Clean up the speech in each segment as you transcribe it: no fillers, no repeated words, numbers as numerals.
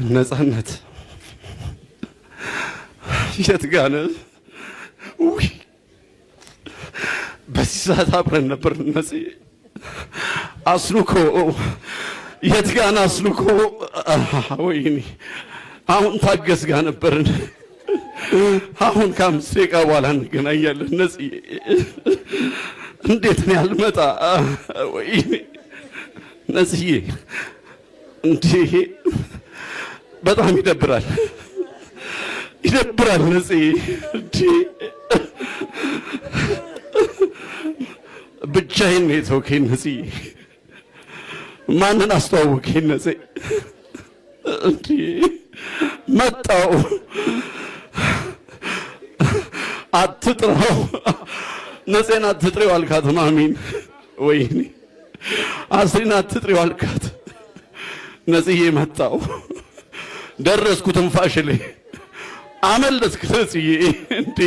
ነፃነት የት ጋር ነህ? ውይ በዚህ ሰዓት አብረን ነበር። ነፂ አስሉኮ የት ጋር ነህ? አስሉኮ ወይኔ አሁን ታገስ ጋር ነበርን። አሁን ከ5 ደቂቃ በኋላ እንገናኛለን። ነፂ እንዴት ነው ያልመጣ? ወይኔ ነፂዬ እንዴ በጣም ይደብራል፣ ይደብራል። ነፂ እንዴ ብቻዬን ነው የተውከኝ። ነፂ ማንን አስተዋወከኝ? ነፂ እንዴ መጣው አትጥራው፣ ነፂን አትጥሪው አልካት ማሚን። ወይኔ አስሪን አትጥሪው አልካት። ነፂዬ መጣው ደረስኩ ትንፋሽ ላይ አመለጥክ። ነፂዬ እንዴ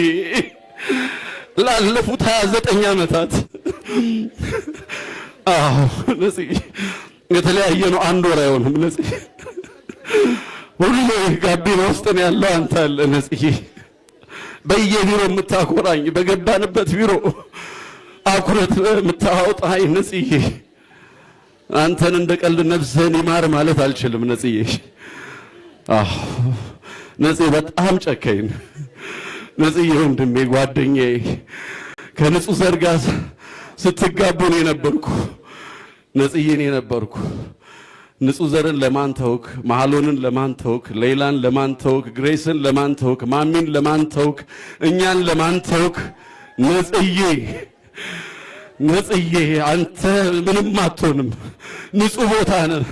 ላለፉት 29 ዓመታት አዎ ነፂ የተለያየ ነው። 1 ወር አይሆንም። ነፂ ሁሌ ጋቢና ውስጥ ነው ያለው አንተ አለ። ነፂዬ በየቢሮ የምታኮራኝ በገባንበት ቢሮ አኩረት የምታወጣኝ ነፂዬ አንተን እንደ ቀልድ ነፍስህን ይማር ማለት አልችልም። ነፂዬ አዎ ነፂ በጣም ጨካኝ ነፂዬ ወንድሜ ጓደኛዬ ከንጹህ ዘር ጋር ስትጋቡ ነው የነበርኩ። ነፂዬ ነው የነበርኩ። ንጹህ ዘርን ለማን ተውክ? መሐሎንን ለማን ተውክ? ሌላን ለማን ተውክ? ግሬስን ለማን ተውክ? ማሚን ለማን ተውክ? እኛን ለማን ተውክ? ነፂዬ ነፂዬ አንተ ምንም አትሆንም። ንጹህ ቦታ ነህ።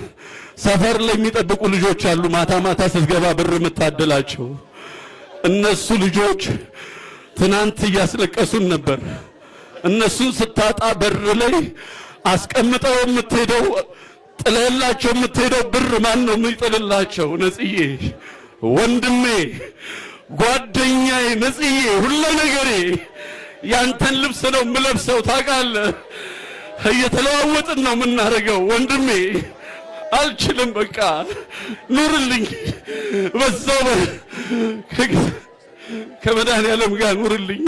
ሰፈር ላይ የሚጠብቁ ልጆች አሉ። ማታ ማታ ስትገባ ብር የምታደላቸው እነሱ ልጆች ትናንት እያስለቀሱን ነበር። እነሱን ስታጣ በር ላይ አስቀምጠው የምትሄደው ጥለላቸው የምትሄደው ብር ማን ነው የሚጥልላቸው? ነፂዬ ወንድሜ ጓደኛዬ ነፂዬ ሁሉ ነገሬ ያንተን ልብስ ነው የምለብሰው ታውቃለህ። እየተለዋወጥን ነው የምናደርገው ወንድሜ። አልችልም በቃ ኑርልኝ፣ በዛው ከመድኃኒዓለም ጋር ኑርልኝ።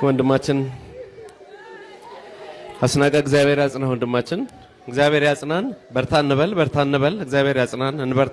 ወንድማችን አስናቀ እግዚአብሔር ያጽናህ። ወንድማችን እግዚአብሔር ያጽናን። በርታ እንበል፣ በርታ እንበል። እግዚአብሔር ያጽናን። እንበርታ።